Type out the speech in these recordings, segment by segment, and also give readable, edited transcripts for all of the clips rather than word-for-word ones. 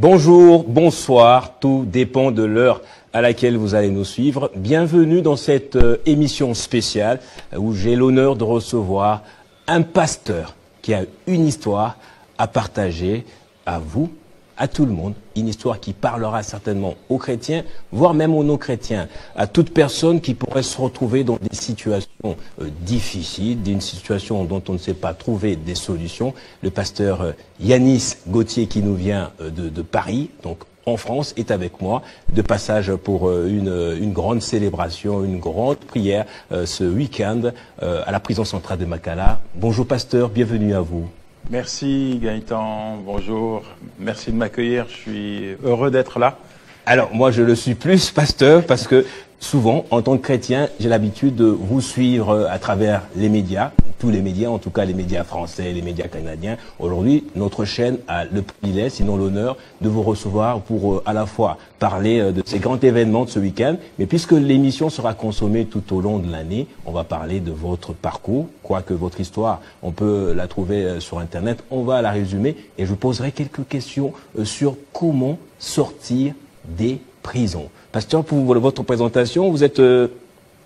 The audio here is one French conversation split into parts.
Bonjour, bonsoir, tout dépend de l'heure à laquelle vous allez nous suivre. Bienvenue dans cette émission spéciale où j'ai l'honneur de recevoir un pasteur qui a une histoire à partager à vous, à tout le monde. Une histoire qui parlera certainement aux chrétiens, voire même aux non-chrétiens, à toute personne qui pourrait se retrouver dans des situations difficiles, d'une situation dont on ne sait pas trouver des solutions. Le pasteur Yanis Gauthier, qui nous vient de Paris, donc en France, est avec moi, de passage pour une grande célébration, une grande prière ce week-end à la prison centrale de Makala. Bonjour pasteur, bienvenue à vous. Merci Gaëtan, bonjour, merci de m'accueillir, je suis heureux d'être là. Alors moi je le suis plus pasteur parce que souvent en tant que chrétien j'ai l'habitude de vous suivre à travers les médias, tous les médias, en tout cas les médias français, les médias canadiens. Aujourd'hui notre chaîne a le privilège, sinon l'honneur, de vous recevoir pour à la fois parler de ces grands événements de ce week-end, mais puisque l'émission sera consommée tout au long de l'année, on va parler de votre parcours, quoique votre histoire, on peut la trouver sur Internet, on va la résumer et je vous poserai quelques questions sur comment sortir des prisons. Pasteur, pour votre présentation, vous êtes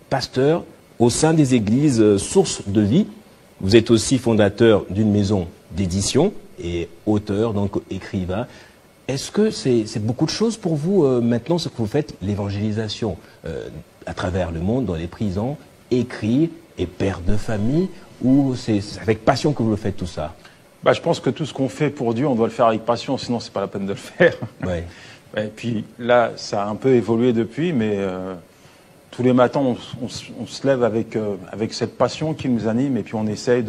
pasteur au sein des églises Source de Vie. Vous êtes aussi fondateur d'une maison d'édition et auteur, donc écrivain. Est-ce que c'est beaucoup de choses pour vous maintenant, ce que vous faites, l'évangélisation à travers le monde, dans les prisons, écrire et père de famille, ou c'est avec passion que vous le faites tout ça? Je pense que tout ce qu'on fait pour Dieu, on doit le faire avec passion, sinon c'est pas la peine de le faire. Ouais. Et puis là, ça a un peu évolué depuis, mais tous les matins, on se lève avec cette passion qui nous anime, et puis on essaye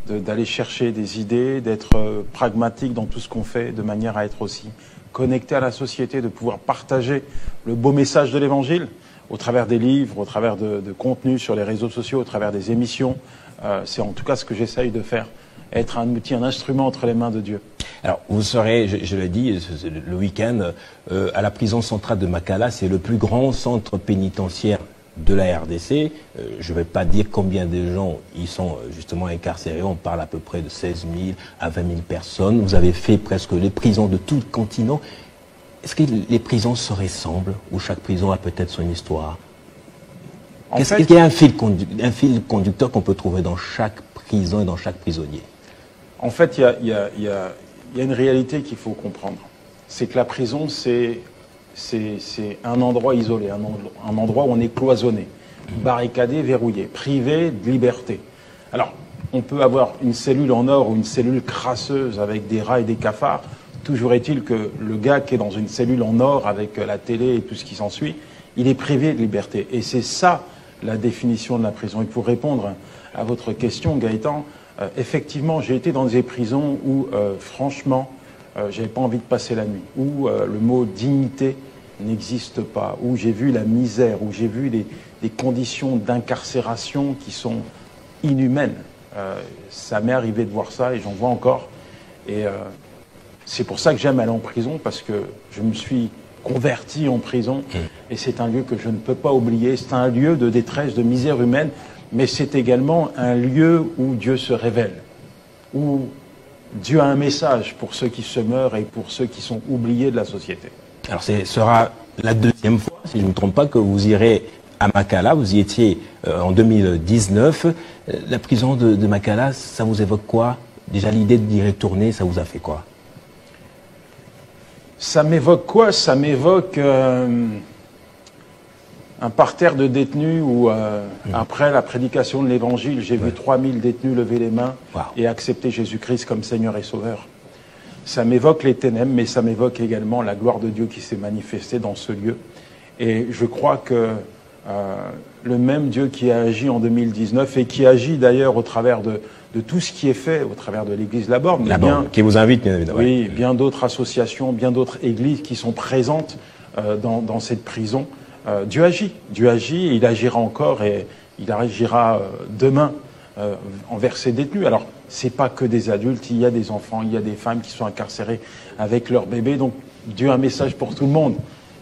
d'aller chercher des idées, d'être pragmatique dans tout ce qu'on fait, de manière à être aussi connecté à la société, de pouvoir partager le beau message de l'Évangile au travers des livres, au travers de contenus sur les réseaux sociaux, au travers des émissions. C'est en tout cas ce que j'essaye de faire, être un outil, un instrument entre les mains de Dieu. Alors, vous serez, je l'ai dit, le week-end, à la prison centrale de Makala. C'est le plus grand centre pénitentiaire de la RDC. Je ne vais pas dire combien de gens y sont justement incarcérés. On parle à peu près de 16 000 à 20 000 personnes. Vous avez fait presque les prisons de tout le continent. Est-ce que les prisons se ressemblent ou chaque prison a peut-être son histoire? Est-ce qu'il y a un fil conducteur qu'on peut trouver dans chaque prison et dans chaque prisonnier? En fait, il y a une réalité qu'il faut comprendre. C'est que la prison, c'est un endroit isolé, un endroit où on est cloisonné, barricadé, verrouillé, privé de liberté. Alors, on peut avoir une cellule en or ou une cellule crasseuse avec des rats et des cafards. Toujours est-il que le gars qui est dans une cellule en or avec la télé et tout ce qui s'ensuit, il est privé de liberté. Et c'est ça la définition de la prison. Et pour répondre à votre question, Gaëtan, effectivement, j'ai été dans des prisons où, franchement, j'avais pas envie de passer la nuit, où le mot dignité n'existe pas, où j'ai vu la misère, où j'ai vu des conditions d'incarcération qui sont inhumaines. Ça m'est arrivé de voir ça et j'en vois encore. Et c'est pour ça que j'aime aller en prison, parce que je me suis converti en prison et c'est un lieu que je ne peux pas oublier. C'est un lieu de détresse, de misère humaine, mais c'est également un lieu où Dieu se révèle, où Dieu a un message pour ceux qui se meurent et pour ceux qui sont oubliés de la société. Alors ce sera la deuxième fois, si je ne me trompe pas, que vous irez à Makala. Vous y étiez en 2019. La prison de Makala, ça vous évoque quoi? Déjà l'idée d'y retourner, ça vous a fait quoi? Ça m'évoque quoi? Ça m'évoque un parterre de détenus où, après la prédication de l'Évangile, j'ai vu 3000 détenus lever les mains et accepter Jésus-Christ comme Seigneur et Sauveur. Ça m'évoque les ténèbres, mais ça m'évoque également la gloire de Dieu qui s'est manifestée dans ce lieu. Et je crois que le même Dieu qui a agi en 2019 et qui agit d'ailleurs au travers de tout ce qui est fait, au travers de l'Église Laborde, mais qui vous invite, bien évidemment. Oui, bien d'autres associations, bien d'autres églises qui sont présentes dans cette prison. Dieu agit, et il agira encore et il agira demain envers ses détenus. Alors, c'est pas que des adultes, il y a des enfants, il y a des femmes qui sont incarcérées avec leurs bébés. Donc, Dieu a un message pour tout le monde.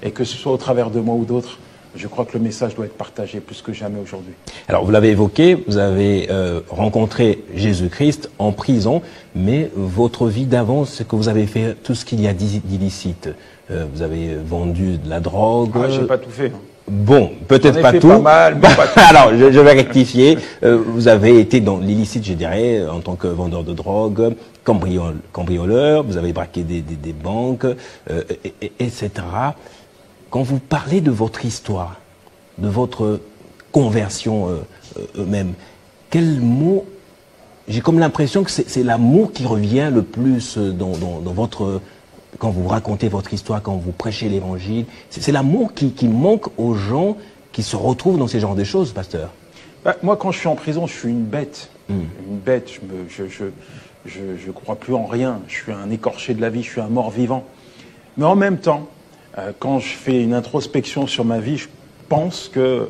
Et que ce soit au travers de moi ou d'autres, je crois que le message doit être partagé plus que jamais aujourd'hui. Alors, vous l'avez évoqué, vous avez rencontré Jésus-Christ en prison, mais votre vie d'avant, c'est que vous avez fait tout ce qu'il y a d'illicite. Vous avez vendu de la drogue. Ah, j'ai pas tout fait. Hein. Bon, peut-être pas tout. Pas mal, mais pas tout. Alors, je vais rectifier. Vous avez été dans l'illicite, je dirais, en tant que vendeur de drogue, cambrioleur, vous avez braqué des banques, etc. Quand vous parlez de votre histoire, de votre conversion même, quel mot, j'ai comme l'impression que c'est l'amour qui revient le plus dans votre... Quand vous racontez votre histoire, quand vous prêchez l'évangile, c'est l'amour qui manque aux gens qui se retrouvent dans ces genres de choses, pasteur. Bah, moi, quand je suis en prison, je suis une bête. Une bête, je crois plus en rien. Je suis un écorché de la vie, je suis un mort-vivant. Mais en même temps, quand je fais une introspection sur ma vie, je pense que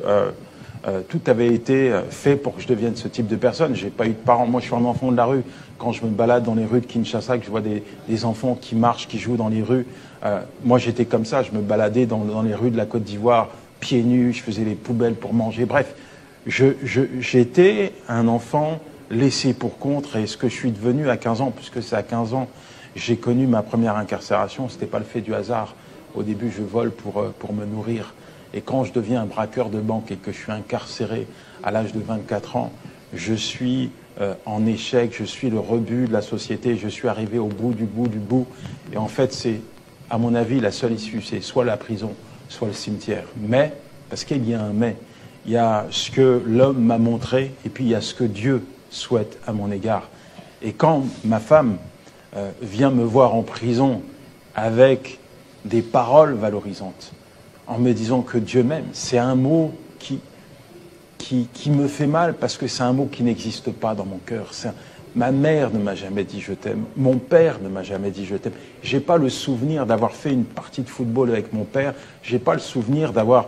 tout avait été fait pour que je devienne ce type de personne. J'ai pas eu de parents. Moi, je suis un enfant de la rue. Quand je me balade dans les rues de Kinshasa, que je vois des enfants qui marchent, qui jouent dans les rues, moi, j'étais comme ça. Je me baladais dans les rues de la Côte d'Ivoire, pieds nus. Je faisais les poubelles pour manger. Bref, j'étais un enfant laissé pour compte. Et ce que je suis devenu à 15 ans, puisque c'est à 15 ans, j'ai connu ma première incarcération. C'était pas le fait du hasard. Au début, je vole pour me nourrir. Et quand je deviens un braqueur de banque et que je suis incarcéré à l'âge de 24 ans, je suis en échec, je suis le rebut de la société, je suis arrivé au bout du bout du bout. Et en fait, c'est, à mon avis, la seule issue, c'est soit la prison, soit le cimetière. Mais, parce qu'il y a un mais, il y a ce que l'homme m'a montré et puis il y a ce que Dieu souhaite à mon égard. Et quand ma femme vient me voir en prison avec des paroles valorisantes, en me disant que Dieu m'aime, c'est un mot qui me fait mal parce que c'est un mot qui n'existe pas dans mon cœur. Ma mère ne m'a jamais dit je t'aime, mon père ne m'a jamais dit je t'aime. J'ai pas le souvenir d'avoir fait une partie de football avec mon père, j'ai pas le souvenir d'avoir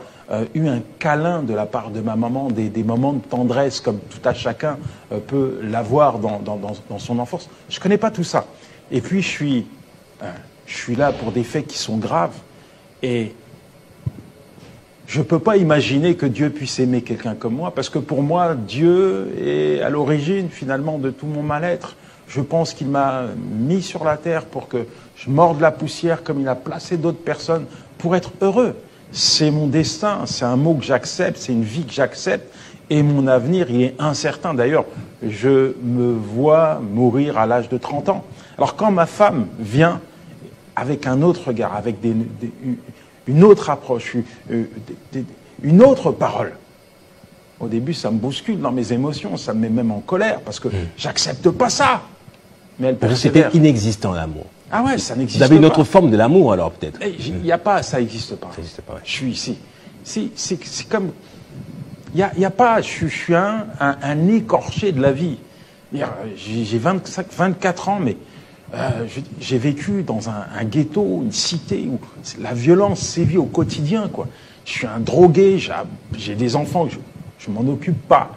eu un câlin de la part de ma maman, des moments de tendresse comme tout à chacun peut l'avoir dans son enfance. Je connais pas tout ça. Et puis je suis là pour des faits qui sont graves et je ne peux pas imaginer que Dieu puisse aimer quelqu'un comme moi, parce que pour moi, Dieu est à l'origine, finalement, de tout mon mal-être. Je pense qu'il m'a mis sur la terre pour que je morde la poussière, comme il a placé d'autres personnes, pour être heureux. C'est mon destin, c'est un mot que j'accepte, c'est une vie que j'accepte, et mon avenir, il est incertain. D'ailleurs, je me vois mourir à l'âge de 30 ans. Alors quand ma femme vient avec un autre regard, avec une autre approche, une autre parole. Au début, ça me bouscule dans mes émotions, ça me met même en colère, parce que j'accepte pas ça. Mais elle persévère. C'était inexistant, l'amour. Ah ouais, ça n'existe pas. Vous avez une autre forme de l'amour, alors, peut-être. Il n'y a pas, ça n'existe pas. Ça n'existe pas, ouais. Je suis ici. C'est comme... Il y a pas... Je suis un écorché de la vie. J'ai 24 ans, mais... j'ai vécu dans un ghetto, une cité où la violence sévit au quotidien, quoi. Je suis un drogué, j'ai des enfants, je m'en occupe pas.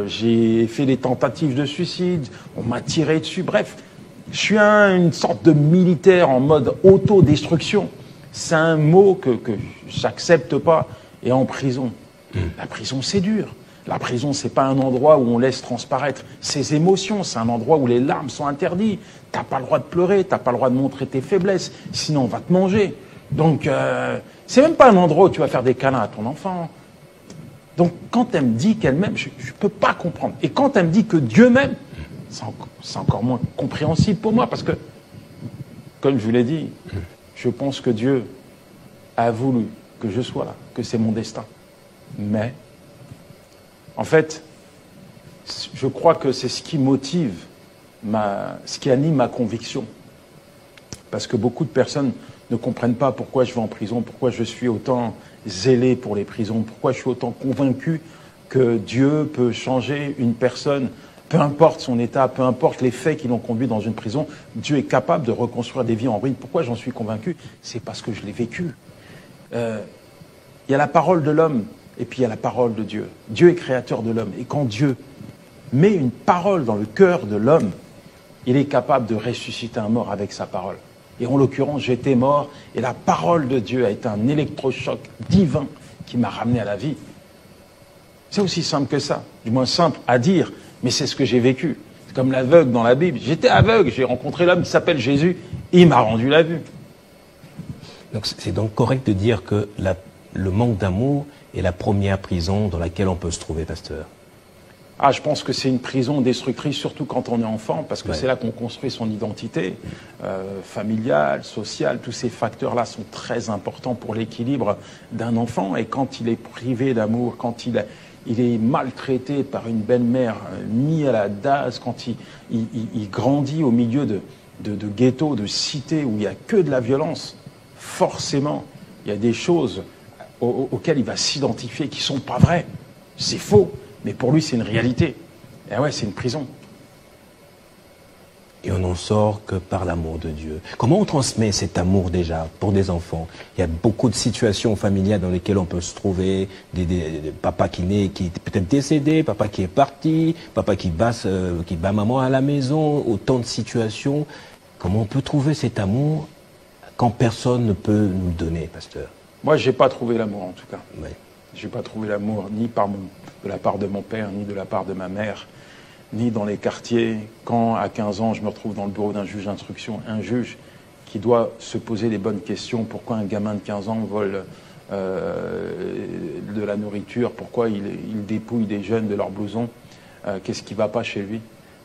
J'ai fait des tentatives de suicide, on m'a tiré dessus, bref. Je suis une sorte de militaire en mode autodestruction. C'est un mot que j'accepte pas. Et en prison, la prison c'est dur. La prison, c'est pas un endroit où on laisse transparaître ses émotions, c'est un endroit où les larmes sont interdites. T'as pas le droit de pleurer, t'as pas le droit de montrer tes faiblesses, sinon on va te manger. Donc, c'est même pas un endroit où tu vas faire des câlins à ton enfant. Donc, quand elle me dit qu'elle m'aime, je peux pas comprendre. Et quand elle me dit que Dieu m'aime, c'est encore moins compréhensible pour moi, parce que, comme je vous l'ai dit, je pense que Dieu a voulu que je sois là, que c'est mon destin. Mais, en fait, je crois que c'est ce qui motive, ce qui anime ma conviction. Parce que beaucoup de personnes ne comprennent pas pourquoi je vais en prison, pourquoi je suis autant zélé pour les prisons, pourquoi je suis autant convaincu que Dieu peut changer une personne, peu importe son état, peu importe les faits qui l'ont conduit dans une prison, Dieu est capable de reconstruire des vies en ruine. Pourquoi j'en suis convaincu? C'est parce que je l'ai vécu. Il y a la parole de l'homme, et puis il y a la parole de Dieu. Dieu est créateur de l'homme. Et quand Dieu met une parole dans le cœur de l'homme, il est capable de ressusciter un mort avec sa parole. Et en l'occurrence, j'étais mort, et la parole de Dieu a été un électrochoc divin qui m'a ramené à la vie. C'est aussi simple que ça, du moins simple à dire, mais c'est ce que j'ai vécu. C'est comme l'aveugle dans la Bible. J'étais aveugle, j'ai rencontré l'homme qui s'appelle Jésus, et il m'a rendu la vue. Donc c'est donc correct de dire que le manque d'amour est la première prison dans laquelle on peut se trouver, pasteur? Ah, je pense que c'est une prison destructrice, surtout quand on est enfant, parce que Ouais. c'est là qu'on construit son identité familiale, sociale. Tous ces facteurs-là sont très importants pour l'équilibre d'un enfant. Et quand il est privé d'amour, quand il est maltraité par une belle-mère, mis à la DAS, quand il grandit au milieu de ghettos, de cités où il n'y a que de la violence, forcément, il y a des choses auxquelles il va s'identifier qui ne sont pas vraies. C'est faux. Mais pour lui, c'est une réalité. Et ouais, c'est une prison. Et on n'en sort que par l'amour de Dieu. Comment on transmet cet amour déjà pour des enfants? Il y a beaucoup de situations familiales dans lesquelles on peut se trouver, des papa qui est peut-être décédé, papa qui est parti, papa qui bat maman à la maison, autant de situations. Comment on peut trouver cet amour quand personne ne peut nous le donner, pasteur? Moi, j'ai pas trouvé l'amour, en tout cas. Ouais. J'ai pas trouvé l'amour ni de la part de mon père, ni de la part de ma mère, ni dans les quartiers. Quand, à 15 ans, je me retrouve dans le bureau d'un juge d'instruction, un juge qui doit se poser les bonnes questions. Pourquoi un gamin de 15 ans vole de la nourriture? Pourquoi il dépouille des jeunes de leur blouson? Qu'est-ce qui ne va pas chez lui?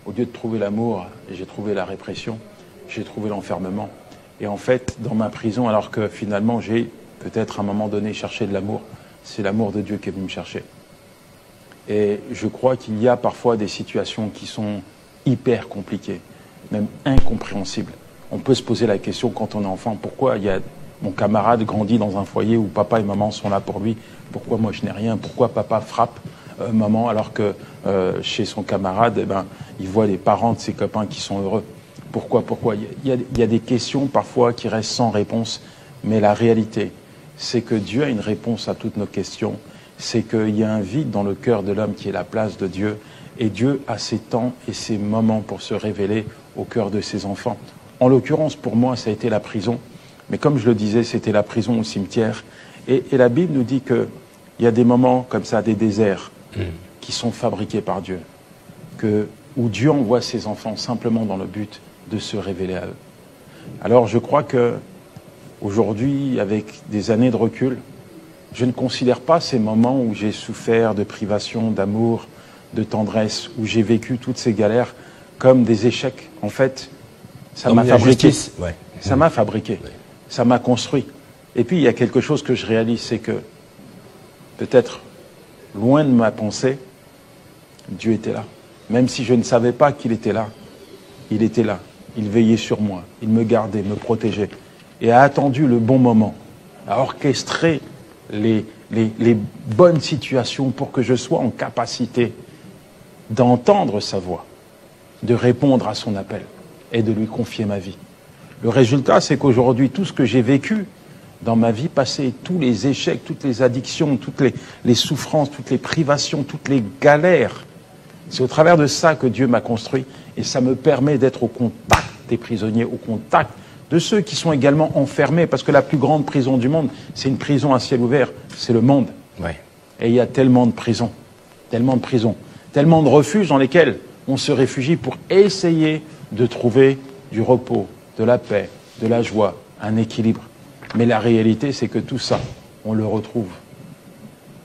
Au lieu de trouver l'amour, j'ai trouvé la répression, j'ai trouvé l'enfermement. Et en fait, dans ma prison, alors que finalement, j'ai peut-être à un moment donné cherché de l'amour, c'est l'amour de Dieu qui est venu me chercher. Et je crois qu'il y a parfois des situations qui sont hyper compliquées, même incompréhensibles. On peut se poser la question quand on est enfant, pourquoi mon camarade grandit dans un foyer où papa et maman sont là pour lui, pourquoi moi je n'ai rien, pourquoi papa frappe maman alors que chez son camarade, il voit les parents de ses copains qui sont heureux. Pourquoi il y a des questions parfois qui restent sans réponse, mais la réalité, c'est que Dieu a une réponse à toutes nos questions. C'est qu'il y a un vide dans le cœur de l'homme qui est la place de Dieu. Et Dieu a ses temps et ses moments pour se révéler au cœur de ses enfants. En l'occurrence, pour moi, ça a été la prison. Mais comme je le disais, c'était la prison au cimetière. Et la Bible nous dit qu'il y a des moments comme ça, des déserts, qui sont fabriqués par Dieu. Où Dieu envoie ses enfants simplement dans le but de se révéler à eux. Alors je crois que aujourd'hui, avec des années de recul, je ne considère pas ces moments où j'ai souffert de privation, d'amour, de tendresse, où j'ai vécu toutes ces galères comme des échecs. En fait, ça m'a fabriqué. Ouais. Ça m'a fabriqué. Ouais. Ça m'a construit. Et puis, il y a quelque chose que je réalise, c'est que peut-être loin de ma pensée, Dieu était là. Même si je ne savais pas qu'il était là, il était là. Il veillait sur moi. Il me gardait, me protégeait. Et a attendu le bon moment, a orchestré les bonnes situations pour que je sois en capacité d'entendre sa voix, de répondre à son appel et de lui confier ma vie. Le résultat, c'est qu'aujourd'hui, tout ce que j'ai vécu dans ma vie passée, tous les échecs, toutes les addictions, toutes les souffrances, toutes les privations, toutes les galères, c'est au travers de ça que Dieu m'a construit et ça me permet d'être au contact des prisonniers, au contact de ceux qui sont également enfermés, parce que la plus grande prison du monde, c'est une prison à ciel ouvert, c'est le monde. Ouais. Et il y a tellement de prisons, tellement de refuges dans lesquels on se réfugie pour essayer de trouver du repos, de la paix, de la joie, un équilibre. Mais la réalité, c'est que tout ça, on le retrouve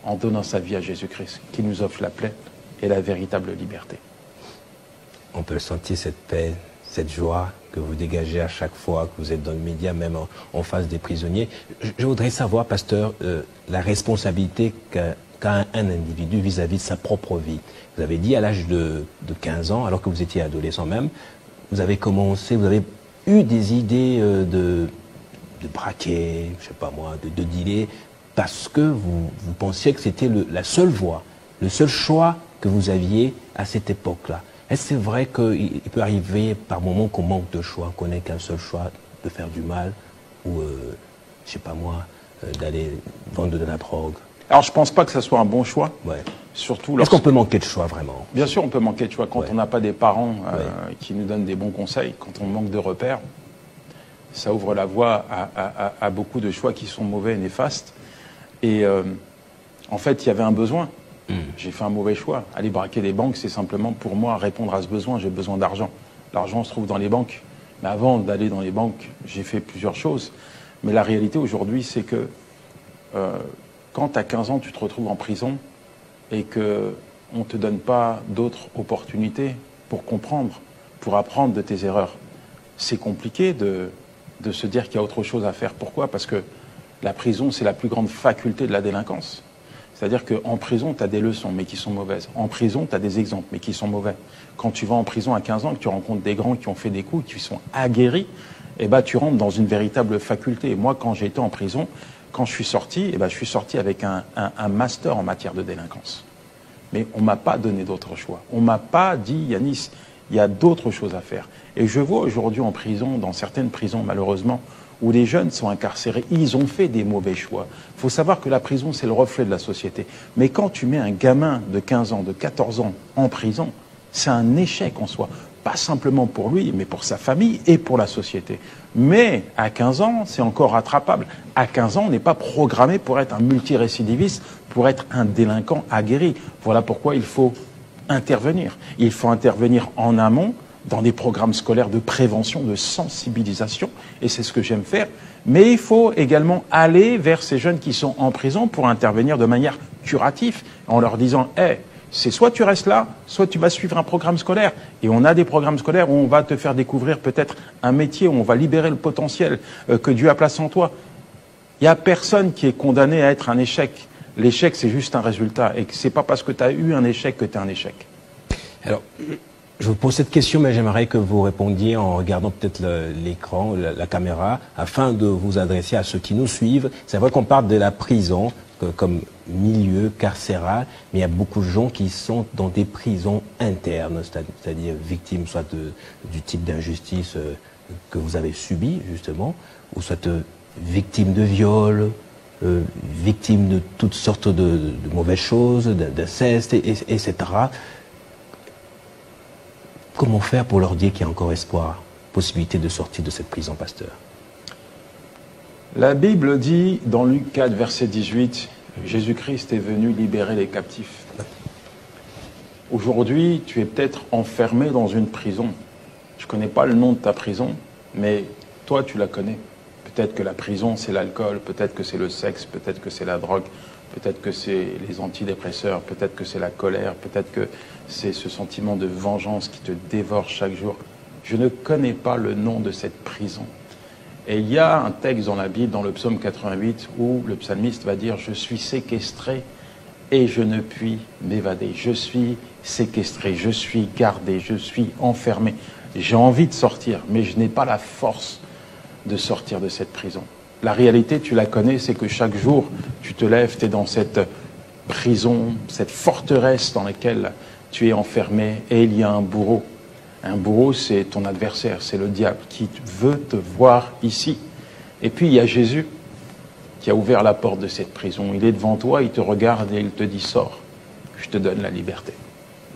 en donnant sa vie à Jésus-Christ, qui nous offre la pleine et la véritable liberté. On peut sentir cette paix, cette joie que vous dégagez à chaque fois que vous êtes dans le média, même en face des prisonniers. Je voudrais savoir, pasteur, la responsabilité qu'a un individu vis-à-vis de sa propre vie. Vous avez dit à l'âge de 15 ans, alors que vous étiez adolescent même, vous avez eu des idées de braquer, je sais pas moi, de dealer, parce que vous pensiez que c'était la seule voie, le seul choix que vous aviez à cette époque-là. Est-ce que c'est vrai qu'il peut arriver par moments qu'on manque de choix, qu'on n'ait qu'un seul choix de faire du mal ou, je sais pas moi, d'aller vendre de la drogue? Alors je pense pas que ça soit un bon choix. Ouais. Surtout Est-ce qu'on peut manquer de choix vraiment? Bien sûr, on peut manquer de choix quand Ouais. on n'a pas des parents qui nous donnent des bons conseils, quand on manque de repères. Ça ouvre la voie à beaucoup de choix qui sont mauvais et néfastes. Et En fait, il y avait un besoin. J'ai fait un mauvais choix. Aller braquer des banques, c'est simplement pour moi répondre à ce besoin. J'ai besoin d'argent. L'argent se trouve dans les banques. Mais avant d'aller dans les banques, j'ai fait plusieurs choses. Mais la réalité aujourd'hui, c'est que quand tu as 15 ans, tu te retrouves en prison et qu'on ne te donne pas d'autres opportunités pour comprendre, pour apprendre de tes erreurs. C'est compliqué de se dire qu'il y a autre chose à faire. Pourquoi? Parce que la prison, c'est la plus grande faculté de la délinquance. C'est-à-dire qu'en prison, tu as des leçons, mais qui sont mauvaises. En prison, tu as des exemples, mais qui sont mauvais. Quand tu vas en prison à 15 ans, que tu rencontres des grands qui ont fait des coups, qui sont aguerris, eh ben, tu rentres dans une véritable faculté. Et moi, quand j'ai été en prison, quand je suis sorti, eh ben, je suis sorti avec un master en matière de délinquance. Mais on ne m'a pas donné d'autre choix. On ne m'a pas dit, Yanis, il y a d'autres choses à faire. Et je vois aujourd'hui en prison, dans certaines prisons malheureusement, où les jeunes sont incarcérés, ils ont fait des mauvais choix. Il faut savoir que la prison, c'est le reflet de la société. Mais quand tu mets un gamin de 15 ans, de 14 ans en prison, c'est un échec en soi. Pas simplement pour lui, mais pour sa famille et pour la société. Mais à 15 ans, c'est encore rattrapable. À 15 ans, on n'est pas programmé pour être un multirécidiviste, pour être un délinquant aguerri. Voilà pourquoi il faut intervenir. Il faut intervenir en amont, dans des programmes scolaires de prévention, de sensibilisation, et c'est ce que j'aime faire. Mais il faut également aller vers ces jeunes qui sont en prison pour intervenir de manière curative, en leur disant « Hey, c'est soit tu restes là, soit tu vas suivre un programme scolaire. » Et on a des programmes scolaires où on va te faire découvrir peut-être un métier, où on va libérer le potentiel que Dieu a placé en toi. Il n'y a personne qui est condamné à être un échec. L'échec, c'est juste un résultat. Et ce n'est pas parce que tu as eu un échec que tu es un échec. Alors, je vous pose cette question, mais j'aimerais que vous répondiez en regardant peut-être l'écran, la caméra, afin de vous adresser à ceux qui nous suivent. C'est vrai qu'on parle de la prison comme milieu carcéral, mais il y a beaucoup de gens qui sont dans des prisons internes, c'est-à-dire victimes soit du type d'injustice que vous avez subi, justement, ou soit victimes de viol, victimes de toutes sortes de mauvaises choses, d'inceste, etc. Comment faire pour leur dire qu'il y a encore espoir, possibilité de sortir de cette prison, pasteur? La Bible dit, dans Luc 4, verset 18, Jésus-Christ est venu libérer les captifs. Aujourd'hui, tu es peut-être enfermé dans une prison. Je ne connais pas le nom de ta prison, mais toi, tu la connais. Peut-être que la prison, c'est l'alcool, peut-être que c'est le sexe, peut-être que c'est la drogue, peut-être que c'est les antidépresseurs, peut-être que c'est la colère, peut-être que c'est ce sentiment de vengeance qui te dévore chaque jour. Je ne connais pas le nom de cette prison. Et il y a un texte dans la Bible, dans le psaume 88, où le psalmiste va dire « Je suis séquestré et je ne puis m'évader. Je suis séquestré, je suis gardé, je suis enfermé. J'ai envie de sortir, mais je n'ai pas la force de sortir de cette prison. » La réalité, tu la connais, c'est que chaque jour, tu te lèves, tu es dans cette prison, cette forteresse dans laquelle tu es enfermé, et il y a un bourreau. Un bourreau, c'est ton adversaire, c'est le diable qui veut te voir ici. Et puis, il y a Jésus qui a ouvert la porte de cette prison. Il est devant toi, il te regarde et il te dit « Sors, je te donne la liberté.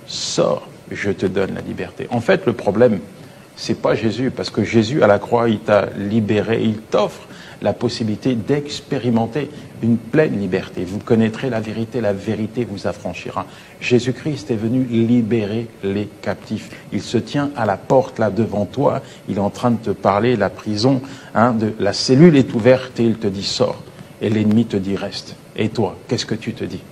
Sors, je te donne la liberté. » En fait, le problème, c'est pas Jésus, parce que Jésus, à la croix, il t'a libéré, il t'offre la possibilité d'expérimenter une pleine liberté. Vous connaîtrez la vérité vous affranchira. Jésus-Christ est venu libérer les captifs. Il se tient à la porte là devant toi, il est en train de te parler, la prison, la cellule est ouverte et il te dit sors. Et l'ennemi te dit reste. Et toi, qu'est-ce que tu te dis?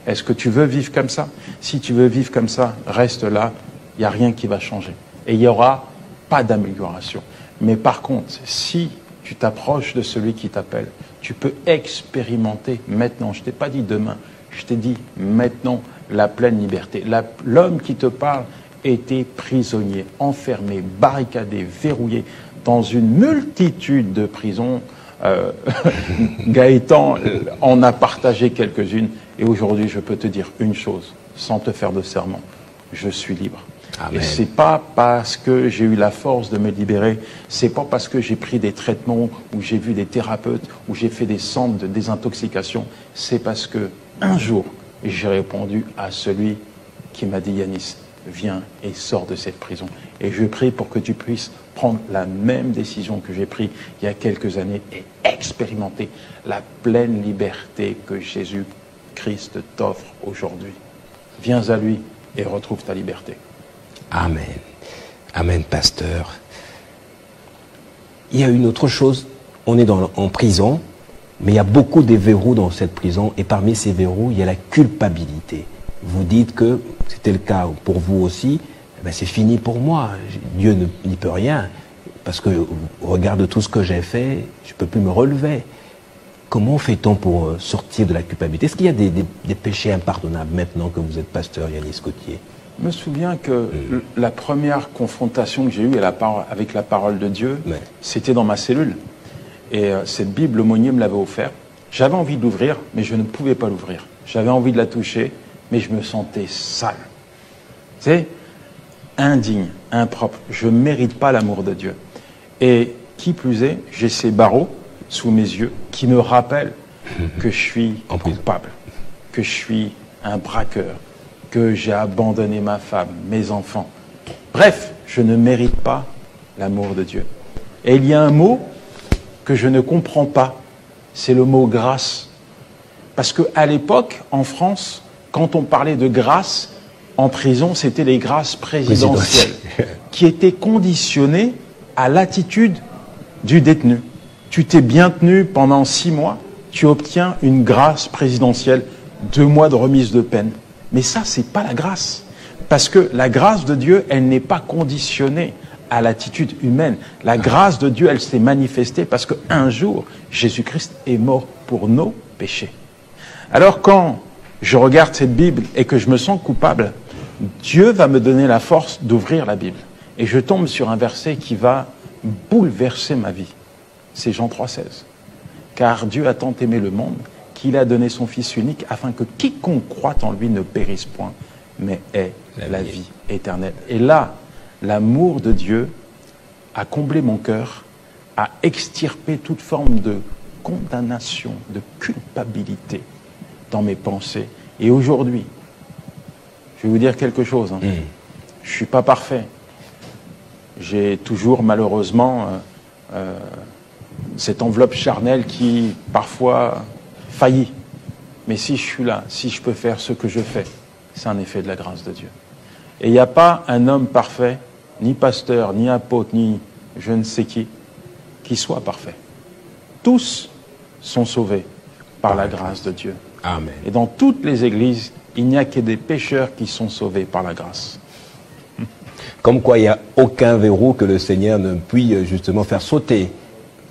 Est-ce que tu veux vivre comme ça? Si tu veux vivre comme ça, reste là, il n'y a rien qui va changer. Et il n'y aura pas d'amélioration. Mais par contre, si tu t'approches de celui qui t'appelle, tu peux expérimenter maintenant, je ne t'ai pas dit demain, je t'ai dit maintenant la pleine liberté. L'homme qui te parle était prisonnier, enfermé, barricadé, verrouillé dans une multitude de prisons. Gaëtan en a partagé quelques-unes et aujourd'hui je peux te dire une chose, sans te faire de serment, je suis libre. Amen. Et c'est pas parce que j'ai eu la force de me libérer, c'est pas parce que j'ai pris des traitements, ou j'ai vu des thérapeutes, ou j'ai fait des centres de désintoxication, c'est parce que un jour, j'ai répondu à celui qui m'a dit Yanis, viens et sors de cette prison. Et je prie pour que tu puisses prendre la même décision que j'ai prise il y a quelques années et expérimenter la pleine liberté que Jésus Christ t'offre aujourd'hui. Viens à lui et retrouve ta liberté. Amen. Amen, pasteur. Il y a une autre chose. On est en prison, mais il y a beaucoup de verrous dans cette prison. Et parmi ces verrous, il y a la culpabilité. Vous dites que c'était le cas pour vous aussi. Ben c'est fini pour moi. Dieu n'y peut rien. Parce que, regarde tout ce que j'ai fait, je ne peux plus me relever. Comment fait-on pour sortir de la culpabilité? Est-ce qu'il y a des péchés impardonnables maintenant que vous êtes pasteur, Yanis Gauthier? Je me souviens que la première confrontation que j'ai eue avec la parole de Dieu, c'était dans ma cellule. Et cette Bible, l'aumônier me l'avait offerte. J'avais envie de l'ouvrir, mais je ne pouvais pas l'ouvrir. J'avais envie de la toucher, mais je me sentais sale. Tu sais, indigne, impropre. Je ne mérite pas l'amour de Dieu. Et qui plus est, j'ai ces barreaux sous mes yeux qui me rappellent que je suis coupable, que je suis un braqueur, que j'ai abandonné ma femme, mes enfants. Bref, je ne mérite pas l'amour de Dieu. Et il y a un mot que je ne comprends pas, c'est le mot grâce. Parce qu'à l'époque, en France, quand on parlait de grâce, en prison, c'était les grâces présidentielles qui étaient conditionnées à l'attitude du détenu. Tu t'es bien tenu pendant 6 mois, tu obtiens une grâce présidentielle, 2 mois de remise de peine. Mais ça, c'est pas la grâce. Parce que la grâce de Dieu, elle n'est pas conditionnée à l'attitude humaine. La grâce de Dieu, elle s'est manifestée parce qu'un jour, Jésus-Christ est mort pour nos péchés. Alors quand je regarde cette Bible et que je me sens coupable, Dieu va me donner la force d'ouvrir la Bible. Et je tombe sur un verset qui va bouleverser ma vie. C'est Jean 3,16. Car Dieu a tant aimé le monde qu'il a donné son Fils unique afin que quiconque croit en lui ne périsse point, mais ait la vie éternelle. Et là, l'amour de Dieu a comblé mon cœur, a extirpé toute forme de condamnation, de culpabilité dans mes pensées. Et aujourd'hui, je vais vous dire quelque chose. Je ne suis pas parfait. J'ai toujours, malheureusement, cette enveloppe charnelle qui, parfois, faillit. Mais si je suis là, si je peux faire ce que je fais, c'est un effet de la grâce de Dieu. Et il n'y a pas un homme parfait, ni pasteur, ni apôtre, ni je ne sais qui soit parfait. Tous sont sauvés par la grâce de Dieu. Amen. Et dans toutes les églises, il n'y a que des pécheurs qui sont sauvés par la grâce. Comme quoi, il n'y a aucun verrou que le Seigneur ne puisse justement faire sauter.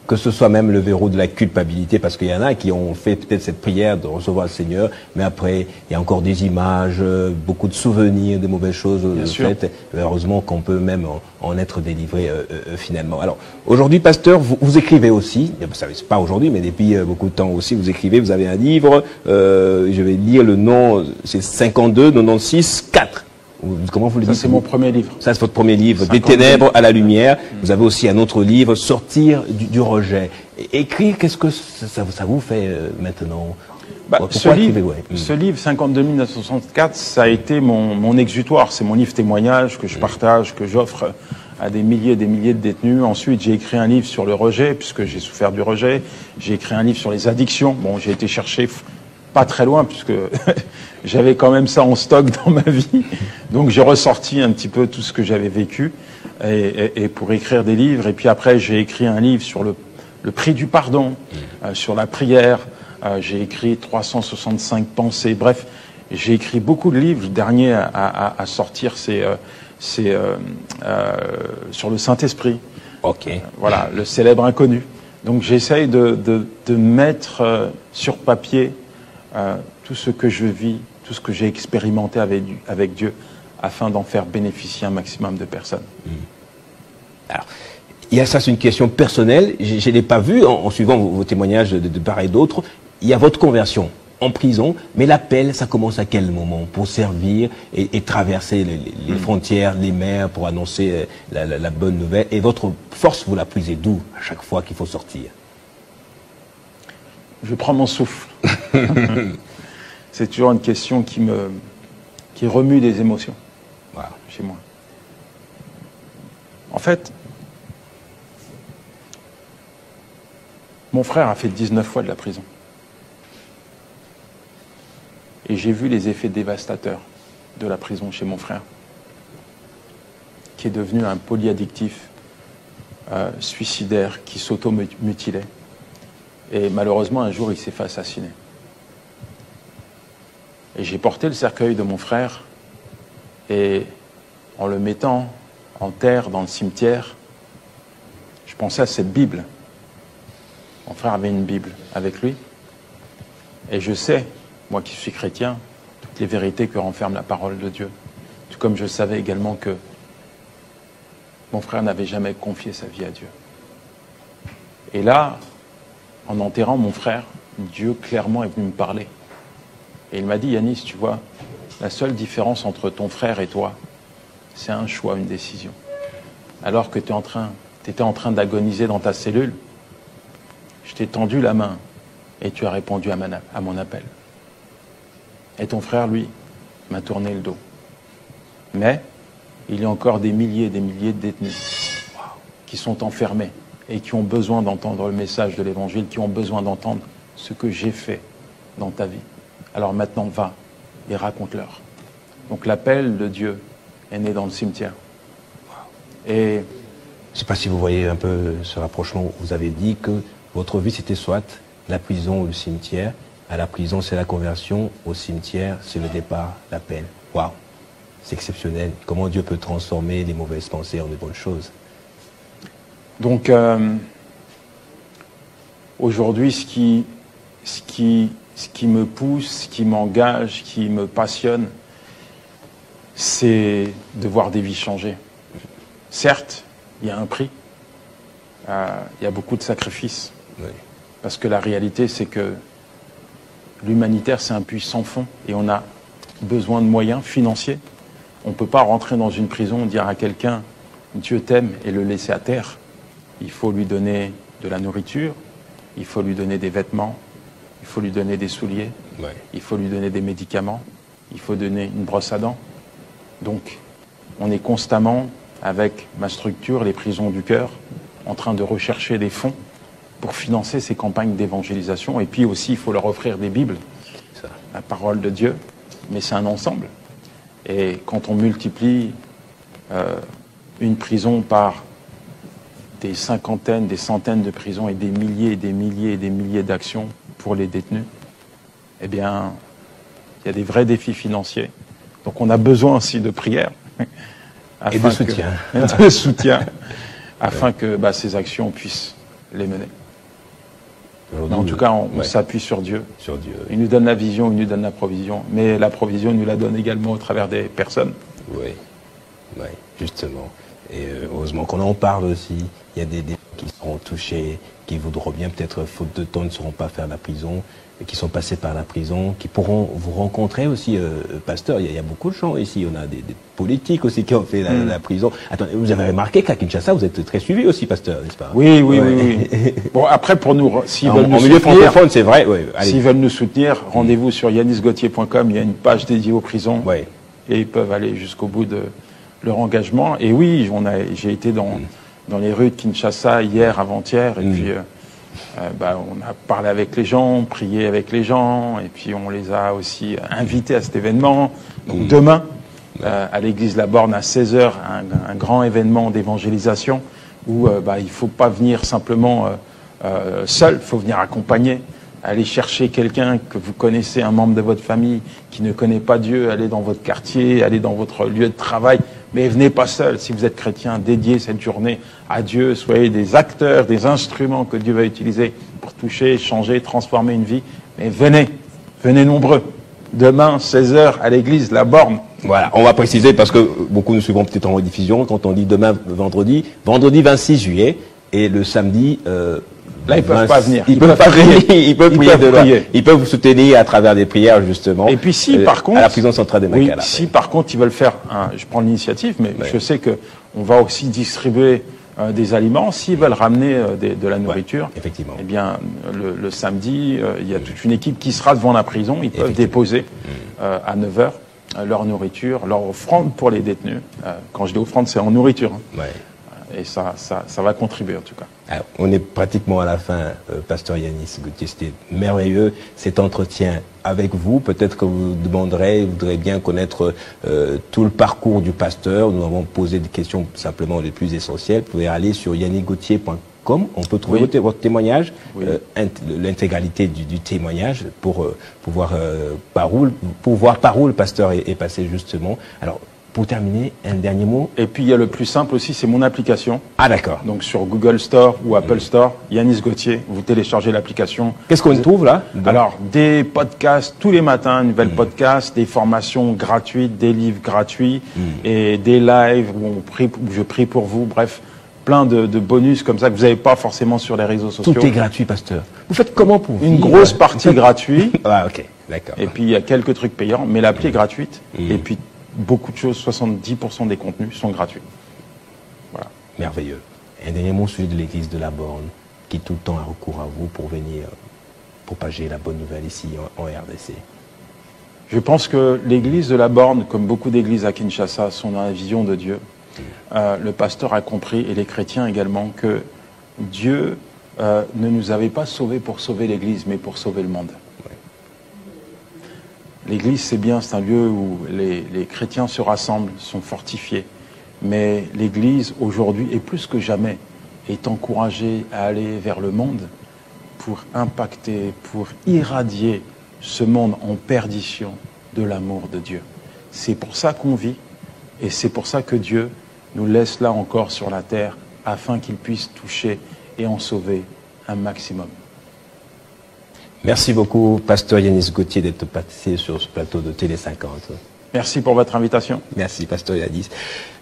Que ce soit même le verrou de la culpabilité, parce qu'il y en a qui ont fait peut-être cette prière de recevoir le Seigneur, mais après, il y a encore des images, beaucoup de souvenirs, des mauvaises choses faites. Heureusement qu'on peut même en être délivré finalement. Alors, aujourd'hui, pasteur, vous écrivez aussi, c'est pas aujourd'hui, mais depuis beaucoup de temps aussi, vous écrivez, vous avez un livre, je vais lire le nom, c'est 52, 96, 4. Comment vous le dites? Ça, c'est mon premier livre. Ça, c'est votre premier livre, Des ténèbres à la lumière. Vous avez aussi un autre livre, Sortir du rejet. Écrire, qu'est-ce que ça vous fait maintenant? Ce livre, 52 964, ça a été mon exutoire. C'est mon livre témoignage que je partage, que j'offre à des milliers et des milliers de détenus. Ensuite, j'ai écrit un livre sur le rejet, puisque j'ai souffert du rejet. J'ai écrit un livre sur les addictions. Bon, j'ai été chercher pas très loin, puisque j'avais quand même ça en stock dans ma vie. Donc j'ai ressorti un petit peu tout ce que j'avais vécu et pour écrire des livres. Et puis après, j'ai écrit un livre sur le prix du pardon, sur la prière. J'ai écrit 365 pensées. Bref, j'ai écrit beaucoup de livres. Le dernier à sortir, c'est sur le Saint-Esprit. Voilà, le célèbre inconnu. Donc j'essaye de mettre sur papier tout ce que je vis, tout ce que j'ai expérimenté avec Dieu, afin d'en faire bénéficier un maximum de personnes. Alors, il y a ça, c'est une question personnelle. Je ne l'ai pas vu en suivant vos témoignages de part et d'autre. Il y a votre conversion en prison, mais l'appel, ça commence à quel moment pour servir et traverser les frontières, les mers, pour annoncer la bonne nouvelle? Et votre force, vous la puisez d'où à chaque fois qu'il faut sortir? Je prends mon souffle. C'est toujours une question qui remue des émotions chez moi. En fait, mon frère a fait 19 fois de la prison. Et j'ai vu les effets dévastateurs de la prison chez mon frère, qui est devenu un polyaddictif, suicidaire, qui s'auto-mutilait. Et malheureusement, un jour, il s'est fait assassiner. Et j'ai porté le cercueil de mon frère, et en le mettant en terre dans le cimetière, je pensais à cette Bible. Mon frère avait une Bible avec lui. Et je sais, moi qui suis chrétien, toutes les vérités que renferme la parole de Dieu. Tout comme je savais également que mon frère n'avait jamais confié sa vie à Dieu. Et là, en enterrant mon frère, Dieu clairement est venu me parler. Et il m'a dit, Yanis, tu vois, la seule différence entre ton frère et toi, c'est un choix, une décision. Alors que tu étais en train d'agoniser dans ta cellule, je t'ai tendu la main et tu as répondu à mon appel. Et ton frère, lui, m'a tourné le dos. Mais il y a encore des milliers et des milliers de détenus qui sont enfermés et qui ont besoin d'entendre le message de l'Évangile, qui ont besoin d'entendre ce que j'ai fait dans ta vie. Alors maintenant, va et raconte-leur. Donc l'appel de Dieu est né dans le cimetière. Et je ne sais pas si vous voyez un peu ce rapprochement. Vous avez dit que votre vie, c'était soit la prison ou le cimetière. À la prison, c'est la conversion. Au cimetière, c'est le départ, l'appel. Waouh, c'est exceptionnel. Comment Dieu peut transformer les mauvaises pensées en de bonnes choses. Donc, aujourd'hui, ce qui me pousse, ce qui m'engage, ce qui me passionne, c'est de voir des vies changer. Certes, il y a un prix, il y a beaucoup de sacrifices. Oui. Parce que la réalité, c'est que l'humanitaire, c'est un puits sans fond et on a besoin de moyens financiers. On ne peut pas rentrer dans une prison et dire à quelqu'un « Dieu t'aime » et le laisser à terre. Il faut lui donner de la nourriture, il faut lui donner des vêtements, il faut lui donner des souliers, Ouais. il faut lui donner des médicaments, il faut donner une brosse à dents. Donc, on est constamment, avec ma structure, les prisons du cœur, en train de rechercher des fonds pour financer ces campagnes d'évangélisation. Et puis aussi, il faut leur offrir des Bibles, Ça. la parole de Dieu. Mais c'est un ensemble. Et quand on multiplie une prison par des cinquantaines, des centaines de prisons et des milliers et des milliers et des milliers d'actions pour les détenus, eh bien, il y a des vrais défis financiers. Donc on a besoin aussi de prières. Et de soutien. De soutien, afin que ces actions puissent les mener. Mais en tout cas, on s'appuie sur Dieu. Sur Dieu. Il nous donne la vision, il nous donne la provision. Mais la provision, il nous la donne également au travers des personnes. Oui, oui, justement. Et heureusement qu'on en parle aussi. Il y a des qui seront touchés, qui voudront bien, peut-être faute de temps, ne sauront pas faire la prison, et qui sont passés par la prison, qui pourront vous rencontrer aussi, pasteur. Il y a beaucoup de gens ici. On a des politiques aussi qui ont fait la prison. Attendez, vous avez remarqué qu'à Kinshasa, vous êtes très suivi aussi, pasteur, n'est-ce pas? Oui, oui, oui, oui. Bon, après, pour nous, s'ils veulent nous en milieu soutenir, francophone, c'est vrai. Ouais, s'ils veulent nous soutenir, rendez-vous sur yanisgauthier.com. Il y a une page dédiée aux prisons. Ouais. Et ils peuvent aller jusqu'au bout de leur engagement. Et oui, j'ai été dans les rues de Kinshasa hier, avant-hier, et puis on a parlé avec les gens, prié avec les gens, et puis on les a aussi invités à cet événement. Donc demain, à l'église La Borne à 16h, un grand événement d'évangélisation où il ne faut pas venir simplement seul, il faut venir accompagner. Allez chercher quelqu'un que vous connaissez, un membre de votre famille qui ne connaît pas Dieu, allez dans votre quartier, allez dans votre lieu de travail, mais venez pas seul. Si vous êtes chrétien, dédiez cette journée à Dieu, soyez des acteurs, des instruments que Dieu va utiliser pour toucher, changer, transformer une vie. Mais venez nombreux. Demain, 16h, à l'église La Borne. Voilà, on va préciser parce que beaucoup nous suivront peut-être en rediffusion. Quand on dit demain, vendredi 26 juillet, et le samedi... Là, ils peuvent pas venir. Ils peuvent pas venir. Ils peuvent prier de loin. prier. Ils peuvent vous soutenir à travers des prières, justement. Et puis si, par contre... à la prison centrale de Makala. Oui, si, par contre, ils veulent faire... je prends l'initiative, mais je sais qu'on va aussi distribuer des aliments. S'ils veulent ramener de la nourriture, effectivement. Eh bien, le samedi, il y a toute une équipe qui sera devant la prison. Ils peuvent déposer à 9h leur nourriture, leur offrande pour les détenus. Quand je dis offrande, c'est en nourriture. Ouais. Et ça va contribuer en tout cas. Alors, on est pratiquement à la fin, pasteur Yanis Gauthier. C'était merveilleux cet entretien avec vous. Peut-être que vous voudrez bien connaître tout le parcours du pasteur. Nous avons posé des questions simplement les plus essentielles. Vous pouvez aller sur yannickgauthier.com. On peut trouver votre témoignage, l'intégralité du témoignage pour voir par où le pasteur est passé justement. Alors, pour terminer, un dernier mot. Et puis il y a le plus simple aussi, c'est mon application. Ah d'accord. Donc sur Google Store ou Apple Store, Yanis Gauthier, vous téléchargez l'application. Qu'est-ce qu'on trouve là? Alors des podcasts tous les matins, une nouvelle podcast, des formations gratuites, des livres gratuits et des lives où je prie pour vous. Bref, plein de bonus comme ça que vous n'avez pas forcément sur les réseaux sociaux. Tout est gratuit, pasteur. Vous faites comment pour une grosse partie gratuite. Ah ok, d'accord. Et puis il y a quelques trucs payants, mais l'appli est gratuite. Et puis beaucoup de choses, 70% des contenus sont gratuits. Voilà. Merveilleux. Un dernier mot, celui de l'église de la Borne, qui tout le temps a recours à vous pour venir propager la bonne nouvelle ici en RDC. Je pense que l'église de la Borne, comme beaucoup d'églises à Kinshasa, sont dans la vision de Dieu. Le pasteur a compris, et les chrétiens également, que Dieu ne nous avait pas sauvés pour sauver l'église, mais pour sauver le monde. L'église, c'est bien, c'est un lieu où les chrétiens se rassemblent, sont fortifiés. Mais l'église, aujourd'hui, et plus que jamais, est encouragée à aller vers le monde pour impacter, pour irradier ce monde en perdition de l'amour de Dieu. C'est pour ça qu'on vit, et c'est pour ça que Dieu nous laisse là encore sur la terre, afin qu'il puisse toucher et en sauver un maximum. Merci beaucoup, pasteur Yanis Gauthier, d'être passé sur ce plateau de Télé 50. Merci pour votre invitation. Merci, pasteur Yanis.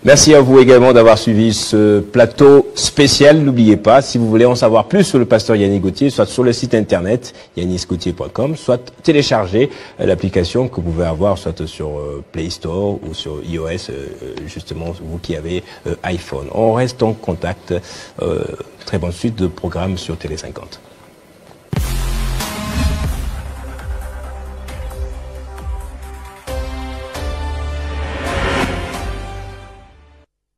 Merci à vous également d'avoir suivi ce plateau spécial. N'oubliez pas, si vous voulez en savoir plus sur le pasteur Yanis Gauthier, soit sur le site internet yannisgauthier.com, soit télécharger l'application que vous pouvez avoir soit sur Play Store ou sur iOS, justement, vous qui avez iPhone. On reste en contact. Très bonne suite de programmes sur Télé 50.